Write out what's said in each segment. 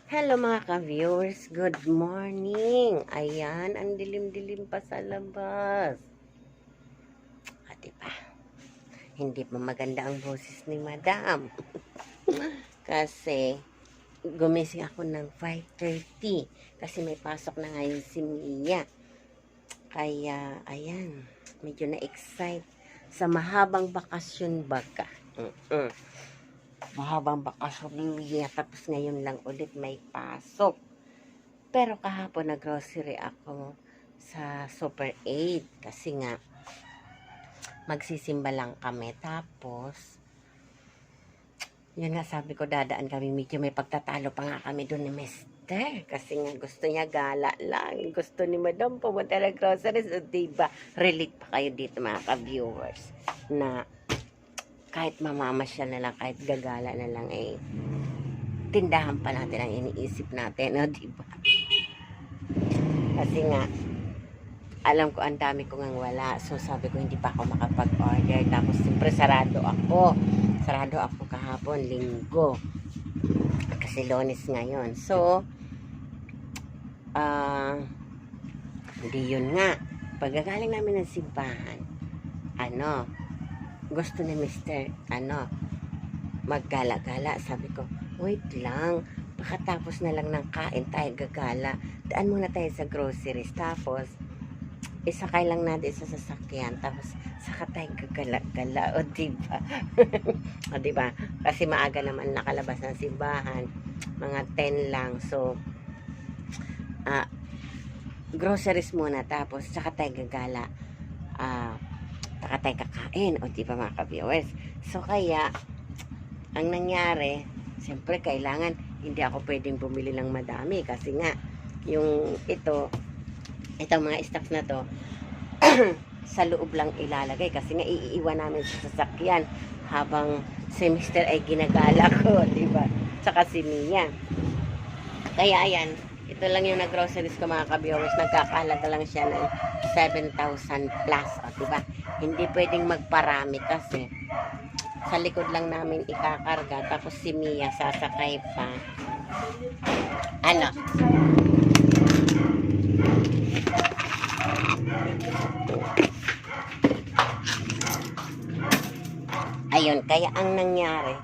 Hello mga ka-viewers, good morning. Ayan, ang dilim-dilim pa sa labas. At diba, hindi pa maganda ang boses ni Madam. Kasi, gumising ako ng 5:30. Kasi may pasok na ngayon si Mia. Kaya, ayan, medyo na-excite sa mahabang bakasyon baga. Mahabang bakasyon ni Mia, tapos ngayon lang ulit may pasok. Pero kahapon nag-grocery ako sa Super 8 kasi nga magsisimba lang kami. Tapos, yun nga sabi ko dadaan kami, medyo may pagtatalo pa nga kami doon ni Mister. Kasi nga gusto niya gala lang. Gusto ni Madam pumunta ng groceries. So, diba, relate pa kayo dito mga ka-viewers na kahit mamamasyal na lang, kahit gagala na lang tindahan pa natin ang iniisip natin, no, diba? Kasi nga, alam ko ang dami ko ngang wala. So sabi ko hindi pa ako makapag-order. Tapos siyempre sarado ako. Sarado ako kahapon, linggo. Kasi Lunes ngayon. So, hindi yun nga. Pagkagaling namin ng simbahan, gusto ni Mister, maggala-gala. Sabi ko, wait lang. Pakatapos na lang ng kain tayo gagala. Daan muna tayo sa groceries. Tapos, isakay lang natin sa sasakyan. Tapos, saka tayo gagala-gala. O, diba? O, diba? Kasi maaga naman nakalabas ng simbahan. Mga 10 lang. So, groceries muna. Tapos, saka tayo gagala. Saka tayo kakain. O, diba mga ka-viewers? So, kaya, ang nangyari, siyempre, kailangan, hindi ako pwedeng bumili ng madami. Kasi nga, yung itong mga stocks na to, sa loob lang ilalagay. Kasi nga, iiwan namin sa sasakyan habang si Mister ay ginagala ko, diba? Tsaka si Mia. Kaya, ayan, ito lang yung nag-groceries ko mga ka-viewers. Nagkakalaga lang siya ng 7,000 plus. O, diba? Hindi pwedeng magparami kasi sa likod lang namin ikakarga, tapos si Mia sasakay pa. Ayun, kaya ang nangyari,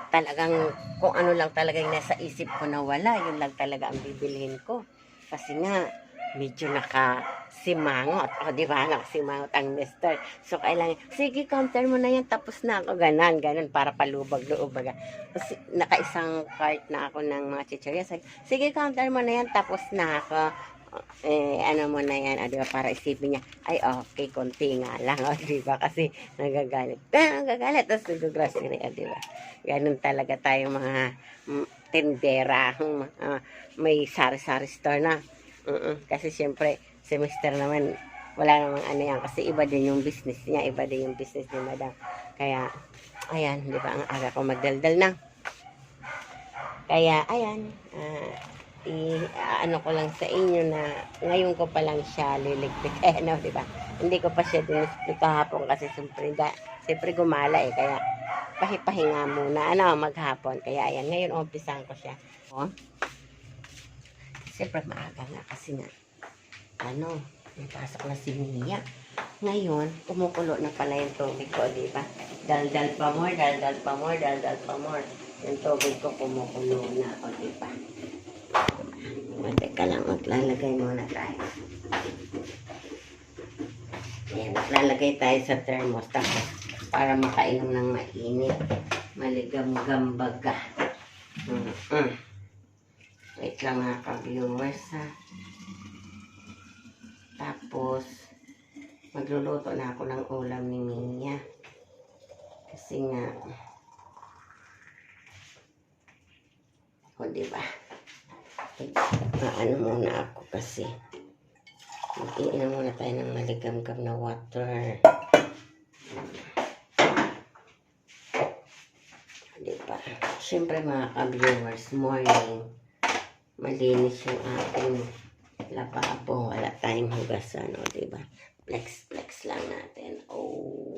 talagang kung ano lang talaga yung nasa isip ko na wala, yun lang talaga ang bibilhin ko. Kasi nga, medyo nakasimangot. O, di ba? Nakasimangot ang Mister. So, kailangan, sige, counter mo na yan. Tapos na ako. Ganon, para palubag-loob. Kasi nakaisang cart na ako ng mga chichirya. Sige, counter mo na yan. Tapos na ako. Ano mo na yan, di ba? Para isipin niya, ay, okay, konti nga lang. O, di ba? Kasi nagagalit. Nagagalit. Tapos nag-grocery. Di ba? Ganon talaga tayong mga tindera. May sari-sari store na. Kasi siyempre, si Mister naman, wala namang ano yan. Kasi iba din yung business niya, iba din yung business ni Madam. Kaya, ayan, di ba, ang aga ko magdaldal na. Kaya, ayan, ano ko lang sa inyo na ngayon ko pa lang siya liligpit. Di ba? Hindi ko pa siya dinisplit kahapon kasi siyempre gumala kaya pahipahinga muna, maghapon. Kaya, ayan, ngayon umpisahan ko siya. Siyempre maaga nga kasi nga, may pasok na si Mia. Ngayon, kumukulo na pala yung tubig ko, di ba? Daldal pa more, daldal pa more, daldal pa more. Yung tubig ko kumukulo na, o di ba? Teka lang, maglalagay muna tayo. Ayan, maglalagay tayo sa thermos tapos para makainom ng mainit. Maligam-gam baga. Wait lang mga ka-viewers ha. Tapos, magluluto na ako ng ulam ni Mia. Kasi nga, o diba? Ano muna ako kasi. Mag-iinom muna tayo ng maligam-gam na water. Diba? Siyempre mga ka-viewers, morning. Malinis yung ating lababo. Wala tayong hugasan. O, diba? Flex lang natin. O,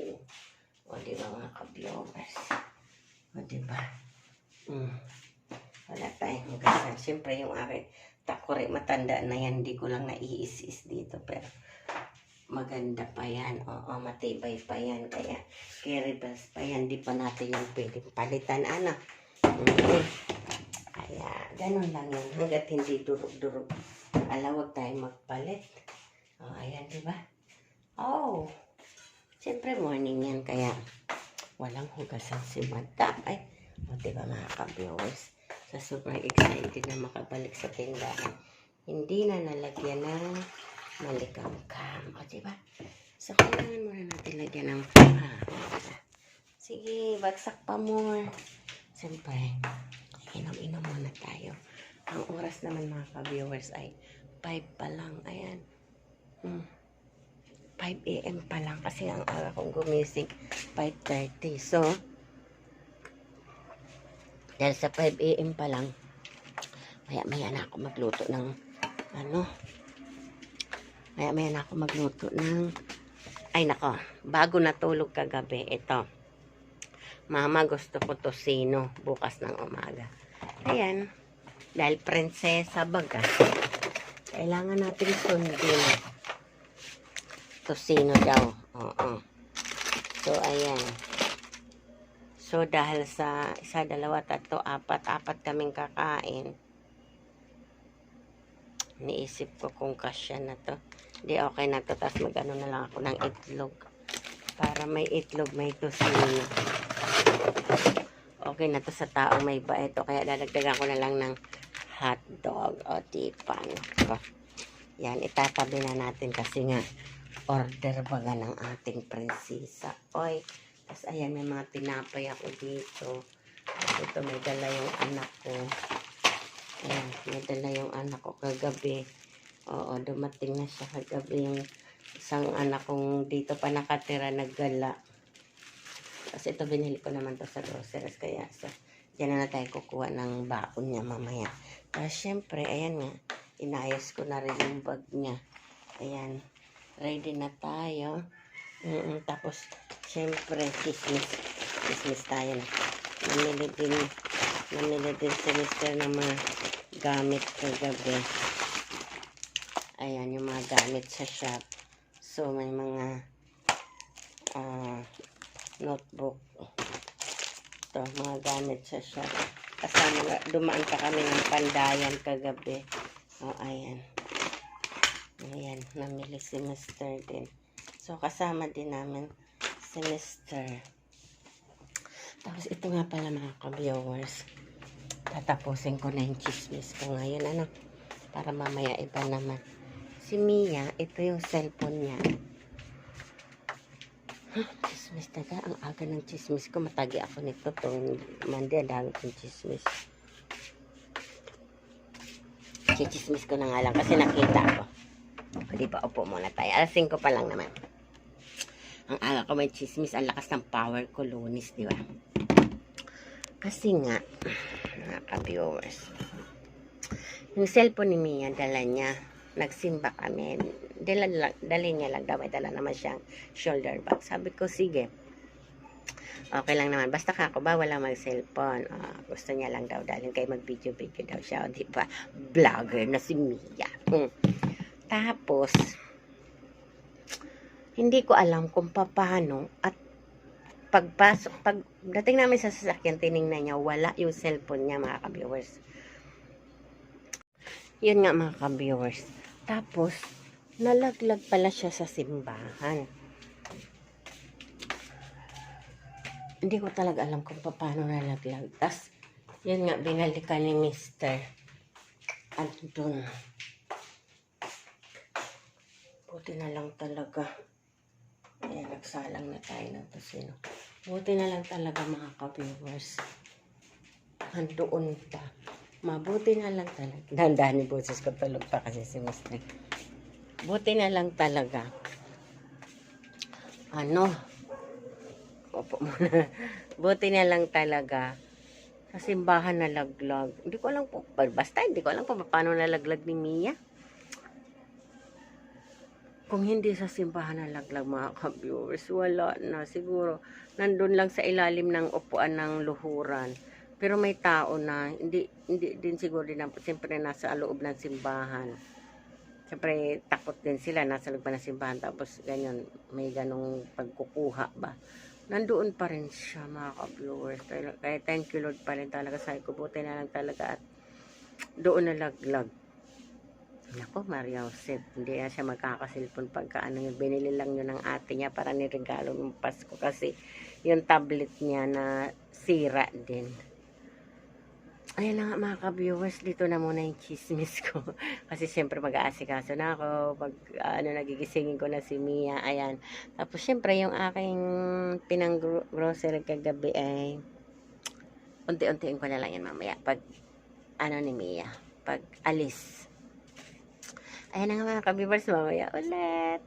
diba mga ka-viewers? O, diba? Wala tayong tayong hugasan. Siyempre yung aking takore matanda na yan, hindi ko lang naiis-is dito. Pero maganda pa yan. Oo, matibay pa yan. Kaya carrybags pa yan. Di pa natin yung pwedeng palitan. Ano? Kaya ganun lang yun. Hanggat hindi durog-durog. Huwag tayo magpalit. Oh, ayan, di ba? Oh, siyempre morning yan. Kaya walang hugasan si Madam. Ay, o diba mga ka-viewers? Sa sobrang excited na makabalik sa tindahan. Hindi na nalagyan ng malikam-kam. O diba? So, kailangan muna natin lagyan ng sige, bagsak pa more. Siyempre, inom-inom muna tayo. Ang oras naman mga ka-viewers ay 5 pa lang. Ayan. 5 AM pa lang kasi ang aga kong gumising 5:30. So, dahil sa 5 AM pa lang, maya-maya na ako magluto ng maya-maya na ako magluto ng bago natulog kagabi, ito. Mama, gusto ko tosino bukas ng umaga. Ayan, dahil prinsesa baga, kailangan natin sundin. Tosino daw. Oo. So, ayan. So, dahil sa 1, 2, 3, 4 kaming kakain, niisip ko kung kasya na to. Hindi, okay na to. Tapos mag-ano na lang ako ng itlog. Para may itlog, may tosino. Okay na to sa taong may baeto. Kaya dadagdagan ko na lang ng hotdog o tipan. So, yan, itatabi na natin kasi nga order baga ng ating prinsesa. Oy, tapos ayan, may mga tinapay ako dito. Ito, may dala yung anak ko. Ayan, may dala yung anak ko kagabi. Oo, dumating na siya kagabi yung isang anak kong dito pa nakatira, naggala. Kasi ito, binili ko naman to sa groceries. Kaya, so, dyan na tayo kukuha ng baon niya mamaya. Pero, syempre, ayan nga, inayos ko na rin yung bag niya. Ayan, ready na tayo. Tapos, syempre, chismis tayo. Namili din si Mr. ng mga gamit kagabi. Ayan, yung mga gamit sa shop. So, may mga notebook. Ito, mga gamit sa shop. Kasama, dumaan pa kami ng Pandayan kagabi. O, ayan. Ayan, namili si Mr. din. So, kasama din namin si Mr. Tapos, ito nga pala mga ka-viewers. Tatapusin ko na yung chismis ko ngayon, ano? Para mamaya iba naman. Si Mia, ito yung cellphone niya. Chismis taga. Ang aga ng chismis ko. Matagi ako nito. Itong Monday, dami kong chismis. Chismis ko na nga lang kasi nakita ko. Di ba, upo muna tayo. Alas 5 pa lang naman. Ang aga ko may chismis. Ang lakas ng power ko, Lunis, di ba? Kasi nga, mga ka-viewers, yung cellphone ni Mia, dala niya. Nagsimba kami. Dali niya lang daw. May dala naman siyang shoulder bag. Sabi ko, sige. Okay lang naman. Basta kako ba, wala mag-cellphone. Gusto niya lang daw dalhin. Kaya mag-video-video daw siya. O, diba? Vlogger na si Mia. Tapos, hindi ko alam kung paano. At pagdating namin sa sasakyan, tinignan niya, wala yung cellphone niya, mga ka-viewers. Yun nga, mga ka-viewers. Tapos, nalaglag pala siya sa simbahan. Hindi ko talaga alam kung paano nalaglag. Tapos, yun nga, binalikan ni Mr. Andun. Buti na lang talaga. Ayan, nagsalang na tayo ng tosino. Buti na lang talaga, mga ka-viewers. Andoon pa. Mabuti na lang talaga. Dahan-dahan yung boses ko, tulog pa kasi si Mr. Buti na lang talaga. Opo muna. Buti na lang talaga. Sa simbahan nalaglag. Hindi ko alam po. Basta hindi ko alam po paano nalaglag ni Mia. Kung hindi sa simbahan nalaglag, mga ka-viewers, wala na. Siguro, nandun lang sa ilalim ng upuan ng luhuran. Pero may tao na, hindi din siguro din, siyempre nasa loob ng simbahan. Siyempre, takot din sila, nasa loob pa ng simbahan, tapos ganyan, may ganong pagkukuha ba. Nandoon pa rin siya, mga ka-viewers. Kaya thank you Lord pa rin talaga, sabi ko, buti na lang talaga at doon nalaglag. Nako, Maria Josep, hindi na siya magkakasilpon pagka ano yun, binili lang yun ng ate niya para niregalo ng Pasko kasi yung tablet niya na sira din. Ayun na nga mga ka-viewers, dito na muna yung chismis ko. Kasi siyempre mag-aasikaso na ako, pag nagigisingin ko na si Mia, ayan. Tapos siyempre yung aking pinang-grocery kagabi ay unti-untiin ko na lang yan mamaya. Pag ni Mia, pag alis. Ayan na nga mga ka-viewers, mamaya ulit.